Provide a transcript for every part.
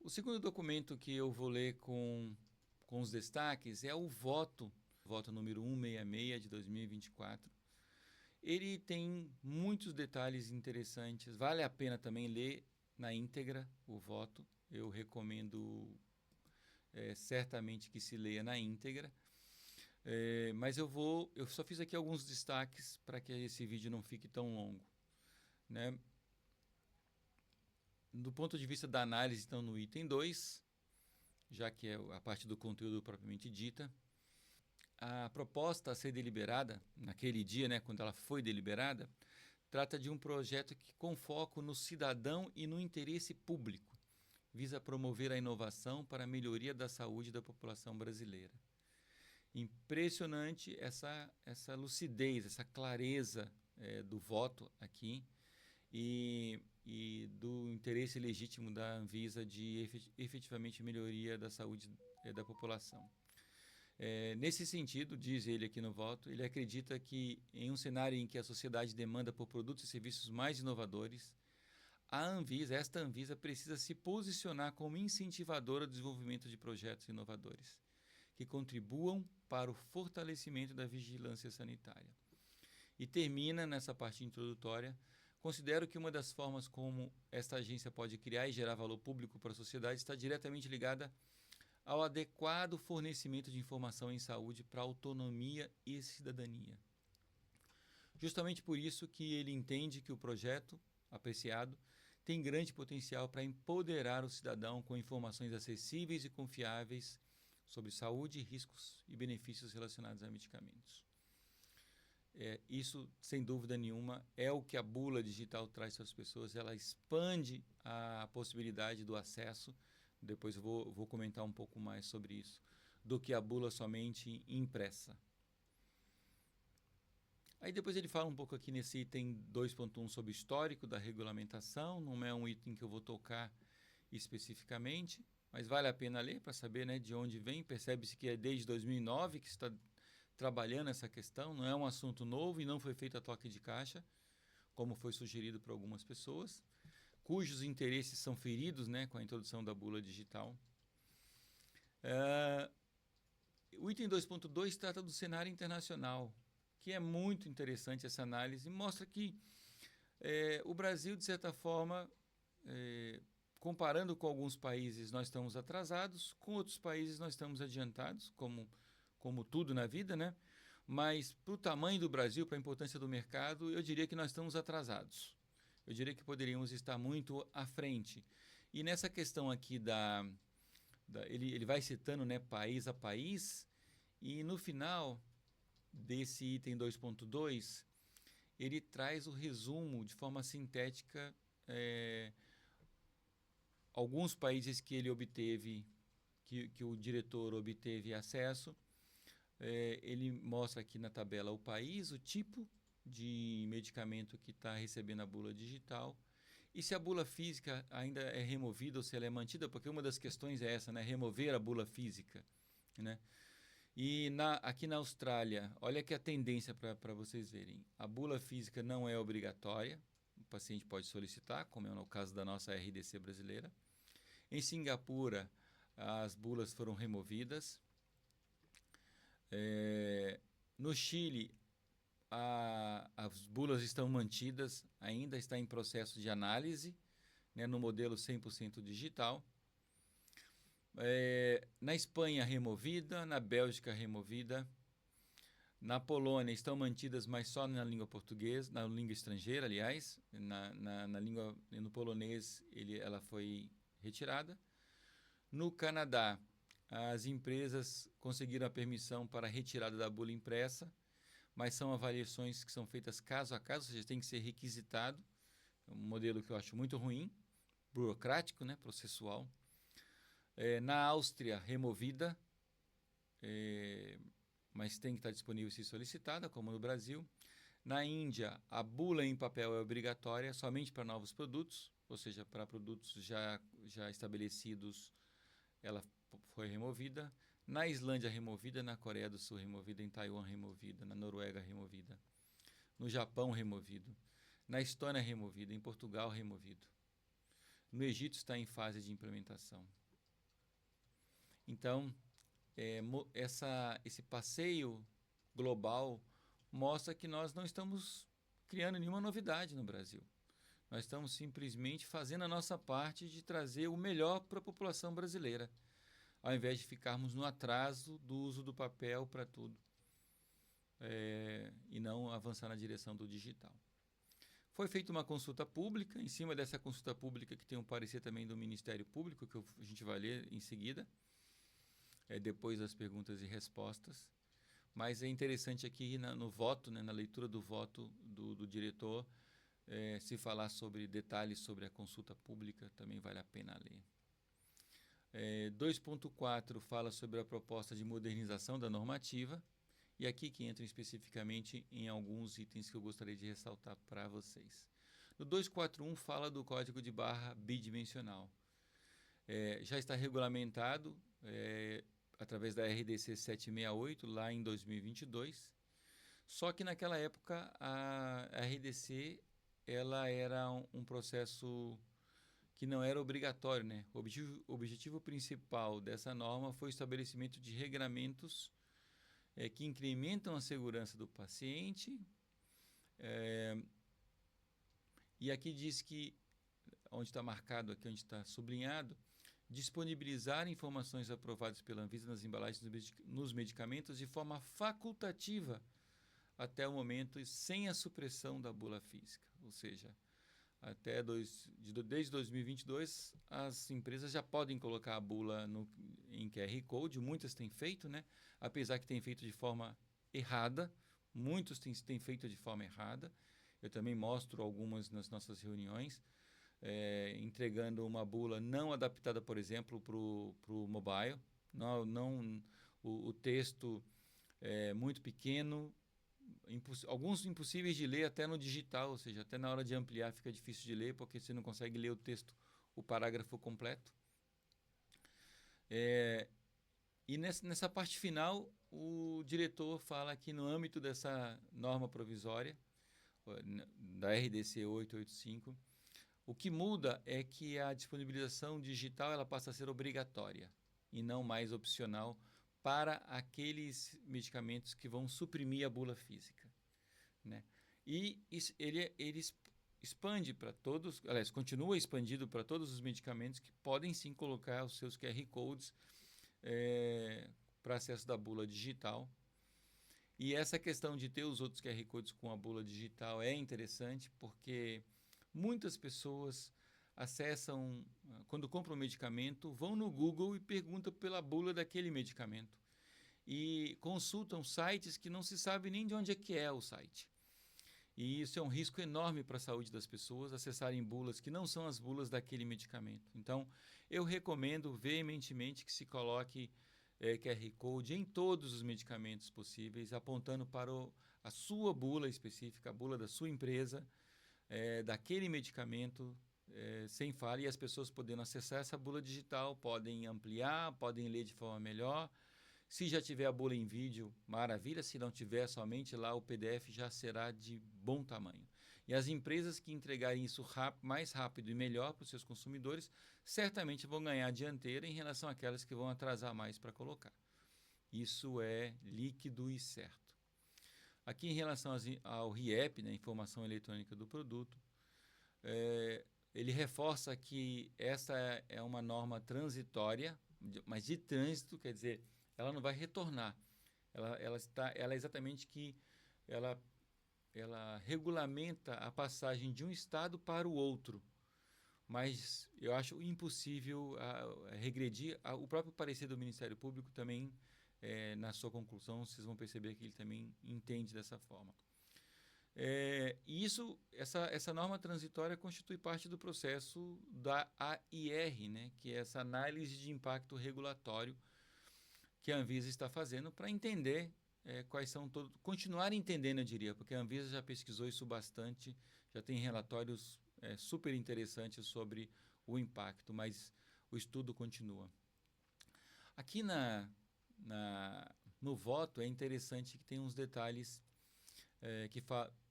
O segundo documento que eu vou ler com os destaques é o voto número 166 de 2024. Ele tem muitos detalhes interessantes, vale a pena também ler na íntegra o voto. Eu recomendo certamente que se leia na íntegra. Mas eu só fiz aqui alguns destaques para que esse vídeo não fique tão longo, né? Do ponto de vista da análise, então, no item 2, já que é a parte do conteúdo propriamente dita, a proposta a ser deliberada, naquele dia, né, quando ela foi deliberada, trata de um projeto que com foco no cidadão e no interesse público, visa promover a inovação para a melhoria da saúde da população brasileira. Impressionante essa lucidez, essa clareza do voto aqui e do interesse legítimo da Anvisa de efetivamente melhoria da saúde da população. Nesse sentido, diz ele aqui no voto, ele acredita que em um cenário em que a sociedade demanda por produtos e serviços mais inovadores, esta Anvisa precisa se posicionar como incentivadora do desenvolvimento de projetos inovadores que contribuam para o fortalecimento da vigilância sanitária. E termina nessa parte introdutória: considero que uma das formas como esta agência pode criar e gerar valor público para a sociedade está diretamente ligada ao adequado fornecimento de informação em saúde para autonomia e cidadania. Justamente por isso que ele entende que o projeto apreciado tem grande potencial para empoderar o cidadão com informações acessíveis e confiáveis sobre saúde, riscos e benefícios relacionados a medicamentos. Isso, sem dúvida nenhuma, é o que a bula digital traz para as pessoas. Ela expande a possibilidade do acesso. Depois eu vou comentar um pouco mais sobre isso, do que a bula somente impressa. Aí depois ele fala um pouco aqui nesse item 2.1 sobre o histórico da regulamentação. Não é um item que eu vou tocar especificamente, mas vale a pena ler para saber, né, de onde vem. Percebe-se que é desde 2009 que está trabalhando essa questão, não é um assunto novo e não foi feito a toque de caixa, como foi sugerido por algumas pessoas, cujos interesses são feridos, né, com a introdução da bula digital. O item 2.2 trata do cenário internacional, que é muito interessante essa análise, e mostra que o Brasil, de certa forma, comparando com alguns países, nós estamos atrasados, com outros países nós estamos adiantados, como tudo na vida, né? Mas para o tamanho do Brasil, para a importância do mercado, eu diria que nós estamos atrasados. Eu diria que poderíamos estar muito à frente. E nessa questão aqui ele vai citando, né, país a país, e no final desse item 2.2, ele traz o resumo de forma sintética, alguns países que ele obteve, que o diretor obteve acesso. Ele mostra aqui na tabela o país, o tipo de medicamento que está recebendo a bula digital e se a bula física ainda é removida ou se ela é mantida, porque uma das questões é essa, né? Remover a bula física, né? E aqui na Austrália, olha que a tendência para vocês verem. A bula física não é obrigatória, o paciente pode solicitar, como é no caso da nossa RDC brasileira. Em Singapura, as bulas foram removidas. No Chile, as bulas estão mantidas, ainda está em processo de análise, né, no modelo 100% digital. Na Espanha, removida. Na Bélgica, removida. Na Polônia, estão mantidas, mas só na língua portuguesa, na língua estrangeira, aliás. No polonês, ela foi retirada. No Canadá, as empresas conseguiram a permissão para a retirada da bula impressa, mas são avaliações que são feitas caso a caso, ou seja, tem que ser requisitado. É um modelo que eu acho muito ruim, burocrático, né, processual. Na Áustria, removida, mas tem que estar disponível se solicitada, como no Brasil. Na Índia, a bula em papel é obrigatória somente para novos produtos, ou seja, para produtos já estabelecidos, ela foi removida. Na Islândia, removida. Na Coreia do Sul, removida. Em Taiwan, removida. Na Noruega, removida. No Japão, removido. Na Estônia, removida. Em Portugal, removido. No Egito está em fase de implementação. Então, esse passeio global mostra que nós não estamos criando nenhuma novidade no Brasil. Nós estamos simplesmente fazendo a nossa parte de trazer o melhor para a população brasileira, ao invés de ficarmos no atraso do uso do papel para tudo, e não avançar na direção do digital. Foi feita uma consulta pública, em cima dessa consulta pública que tem um parecer também do Ministério Público, que a gente vai ler em seguida, depois das perguntas e respostas. Mas é interessante aqui no voto, né, na leitura do voto do diretor, se falar sobre detalhes sobre a consulta pública, também vale a pena ler. 2.4 fala sobre a proposta de modernização da normativa, e aqui que entra especificamente em alguns itens que eu gostaria de ressaltar para vocês. No 241 fala do código de barra bidimensional. Já está regulamentado através da RDC 768, lá em 2022, só que naquela época a RDC ela era um processo que não era obrigatório, né? O objetivo principal dessa norma foi o estabelecimento de regramentos que incrementam a segurança do paciente. E aqui diz que, onde está marcado, aqui onde está sublinhado, disponibilizar informações aprovadas pela Anvisa nas embalagens nos medicamentos de forma facultativa até o momento e sem a supressão da bula física. Ou seja, desde 2022, as empresas já podem colocar a bula em QR Code, muitas têm feito, né? Apesar que têm feito de forma errada, muitos têm feito de forma errada. Eu também mostro algumas nas nossas reuniões, entregando uma bula não adaptada, por exemplo, para o mobile. O texto é muito pequeno, alguns impossíveis de ler até no digital, ou seja, até na hora de ampliar fica difícil de ler, porque você não consegue ler o texto, o parágrafo completo. E nessa parte final, o diretor fala que no âmbito dessa norma provisória, da RDC 885, o que muda é que a disponibilização digital ela passa a ser obrigatória e não mais opcional para aqueles medicamentos que vão suprimir a bula física, né? E ele expande para todos, aliás, continua expandido para todos os medicamentos que podem sim colocar os seus QR Codes para acesso da bula digital. E essa questão de ter os outros QR Codes com a bula digital é interessante porque muitas pessoas acessam, quando compram um medicamento, vão no Google e perguntam pela bula daquele medicamento. E consultam sites que não se sabe nem de onde é que é o site. E isso é um risco enorme para a saúde das pessoas, acessarem bulas que não são as bulas daquele medicamento. Então, eu recomendo veementemente que se coloque QR Code em todos os medicamentos possíveis, apontando para a sua bula específica, a bula da sua empresa, daquele medicamento, sem falha, e as pessoas podendo acessar essa bula digital, podem ampliar, podem ler de forma melhor. Se já tiver a bula em vídeo, maravilha. Se não tiver, somente lá o PDF já será de bom tamanho. E as empresas que entregarem isso mais rápido e melhor para os seus consumidores, certamente vão ganhar a dianteira em relação àquelas que vão atrasar mais para colocar. Isso é líquido e certo. Aqui em relação ao RIEP, né, Informação Eletrônica do Produto, ele reforça que essa é uma norma transitória, mas de trânsito, quer dizer, ela não vai retornar. Ela é exatamente que ela regulamenta a passagem de um estado para o outro. Mas eu acho impossível regredir. O próprio parecer do Ministério Público também, na sua conclusão, vocês vão perceber que ele também entende dessa forma. E essa norma transitória constitui parte do processo da AIR, né, que é essa análise de impacto regulatório que a Anvisa está fazendo para entender quais são continuar entendendo, eu diria, porque a Anvisa já pesquisou isso bastante, já tem relatórios super interessantes sobre o impacto, mas o estudo continua. Aqui no voto é interessante que tem uns detalhes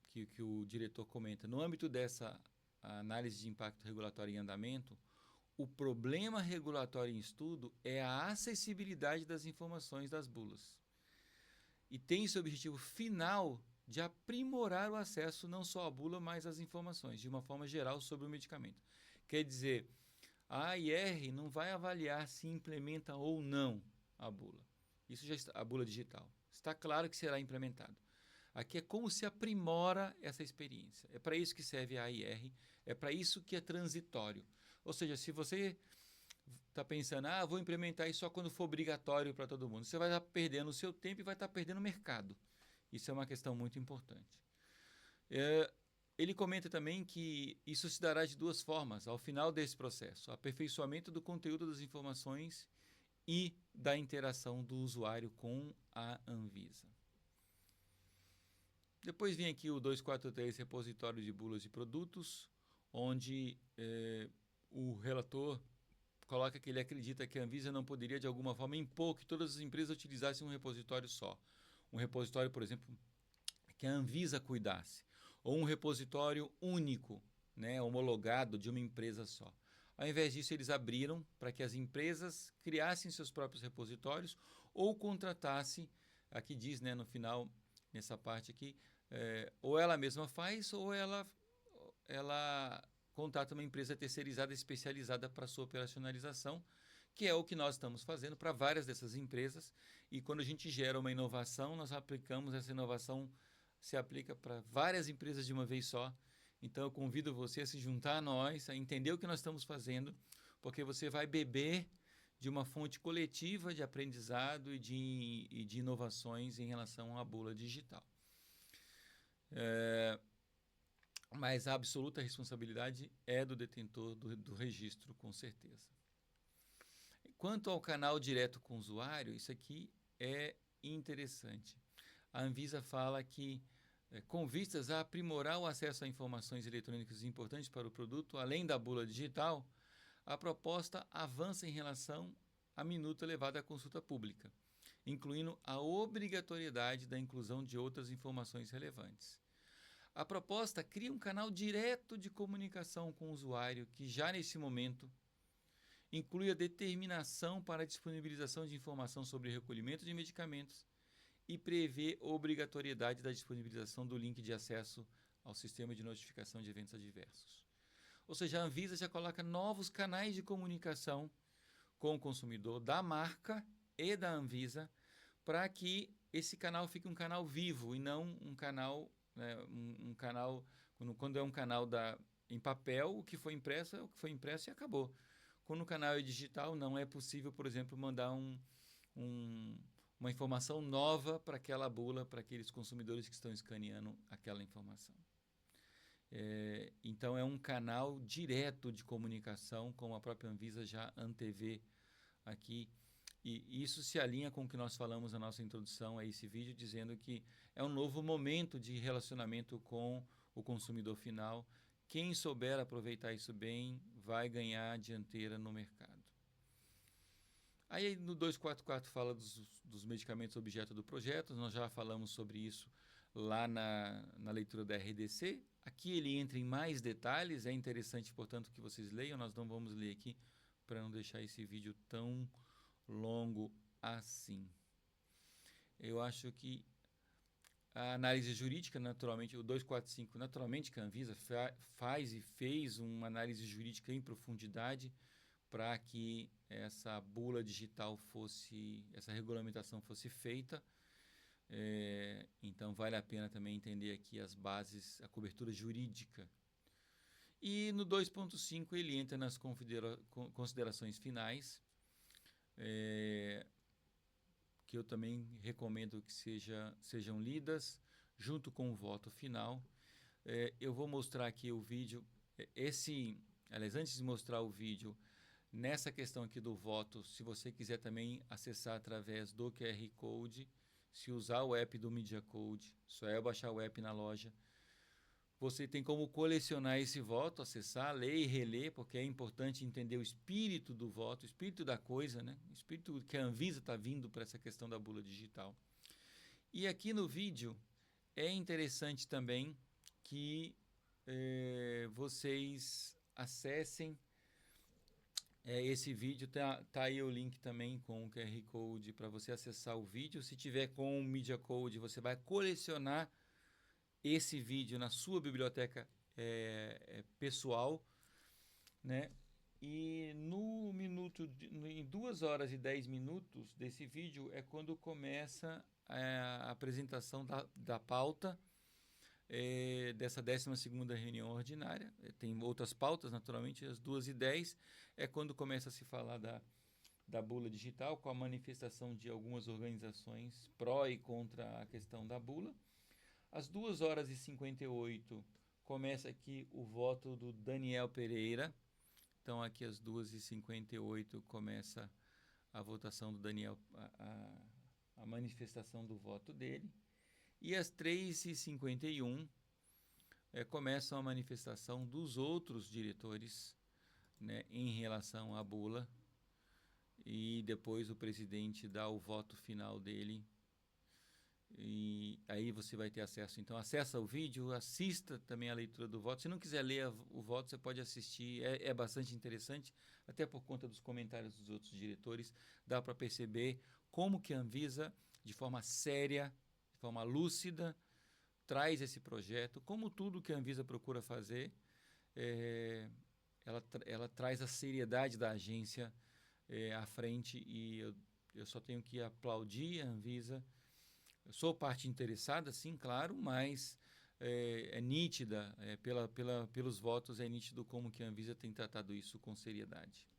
que o diretor comenta. No âmbito dessa análise de impacto regulatório em andamento, o problema regulatório em estudo é a acessibilidade das informações das bulas. E tem esse objetivo final de aprimorar o acesso não só à bula, mas às informações, de uma forma geral, sobre o medicamento. Quer dizer, a AIR não vai avaliar se implementa ou não a bula. Isso já está, a bula digital. Está claro que será implementado. Aqui é como se aprimora essa experiência. É para isso que serve a AIR, é para isso que é transitório. Ou seja, se você está pensando, vou implementar isso só quando for obrigatório para todo mundo, você vai estar perdendo o seu tempo e vai estar perdendo o mercado. Isso é uma questão muito importante. Ele comenta também que isso se dará de duas formas ao final desse processo: aperfeiçoamento do conteúdo das informações e da interação do usuário com a Anvisa. Depois vem aqui o 243, repositório de bulas de produtos, onde o relator coloca que ele acredita que a Anvisa não poderia, de alguma forma, impor que todas as empresas utilizassem um repositório só. Um repositório, por exemplo, que a Anvisa cuidasse, ou um repositório único, né, homologado de uma empresa só. Ao invés disso, eles abriram para que as empresas criassem seus próprios repositórios ou contratassem, aqui diz, né, no final, nessa parte aqui, ou ela mesma faz ou ela contrata uma empresa terceirizada especializada para sua operacionalização, que é o que nós estamos fazendo para várias dessas empresas. E quando a gente gera uma inovação, nós aplicamos essa inovação, se aplica para várias empresas de uma vez só. Então eu convido você a se juntar a nós, a entender o que nós estamos fazendo, porque você vai beber de uma fonte coletiva de aprendizado e de inovações em relação à bula digital. Mas a absoluta responsabilidade é do detentor do registro, com certeza. Quanto ao canal direto com o usuário, isso aqui é interessante. A Anvisa fala que, com vistas a aprimorar o acesso a informações eletrônicas importantes para o produto, além da bula digital, a proposta avança em relação à minuta levada à consulta pública, incluindo a obrigatoriedade da inclusão de outras informações relevantes. A proposta cria um canal direto de comunicação com o usuário que, já nesse momento, inclui a determinação para a disponibilização de informação sobre recolhimento de medicamentos e prevê obrigatoriedade da disponibilização do link de acesso ao sistema de notificação de eventos adversos. Ou seja, a Anvisa já coloca novos canais de comunicação com o consumidor da marca e da Anvisa para que esse canal fique um canal vivo e não um canal... um canal, quando é um canal em papel, o que foi impresso é o que foi impresso e acabou. Quando o canal é digital, não é possível, por exemplo, mandar uma informação nova para aquela bula, para aqueles consumidores que estão escaneando aquela informação. Então, é um canal direto de comunicação, como a própria Anvisa já antevê aqui. E isso se alinha com o que nós falamos na nossa introdução a esse vídeo, dizendo que é um novo momento de relacionamento com o consumidor final. Quem souber aproveitar isso bem vai ganhar a dianteira no mercado. Aí no 244 fala dos medicamentos objeto do projeto, nós já falamos sobre isso lá na leitura da RDC. Aqui ele entra em mais detalhes, é interessante, portanto, que vocês leiam, nós não vamos ler aqui para não deixar esse vídeo tão longo assim. Eu acho que a análise jurídica, naturalmente, o 245, naturalmente que a Anvisa faz e fez uma análise jurídica em profundidade para que essa bula digital essa regulamentação fosse feita. Então vale a pena também entender aqui as bases, a cobertura jurídica. E no 2.5 ele entra nas considerações finais, que eu também recomendo que sejam lidas junto com o voto final. Eu vou mostrar aqui o vídeo. Aliás, antes de mostrar o vídeo, nessa questão aqui do voto, se você quiser também acessar através do QR Code, se usar o app do Media Code, só é baixar o app na loja. Você tem como colecionar esse voto, acessar, ler e reler, porque é importante entender o espírito do voto, o espírito da coisa, né? O espírito que a Anvisa está vindo para essa questão da bula digital. E aqui no vídeo é interessante também que vocês acessem Esse vídeo tá aí o link também com o QR Code para você acessar o vídeo. Se tiver com o Media Code, você vai colecionar esse vídeo na sua biblioteca pessoal, né? E em 2 horas e 10 minutos desse vídeo é quando começa a apresentação da pauta dessa 12ª reunião ordinária. Tem outras pautas, naturalmente, às 2h10 é quando começa a se falar da bula digital, com a manifestação de algumas organizações pró e contra a questão da bula. Às 2h58 começa aqui o voto do Daniel Pereira. Então, aqui às 2h58 começa a votação do Daniel, a manifestação do voto dele. E às 3h51 começa a manifestação dos outros diretores, né, em relação à bula. E depois o presidente dá o voto final dele. E aí você vai ter acesso. Então, acessa o vídeo, assista também a leitura do voto. Se não quiser ler o voto, você pode assistir. É bastante interessante, até por conta dos comentários dos outros diretores. Dá para perceber como que a Anvisa, de forma séria, de forma lúcida, traz esse projeto. Como tudo que a Anvisa procura fazer, ela traz a seriedade da agência à frente. E eu só tenho que aplaudir a Anvisa. Eu sou parte interessada, sim, claro, mas é nítida, pelos votos, é nítido como que a Anvisa tem tratado isso com seriedade.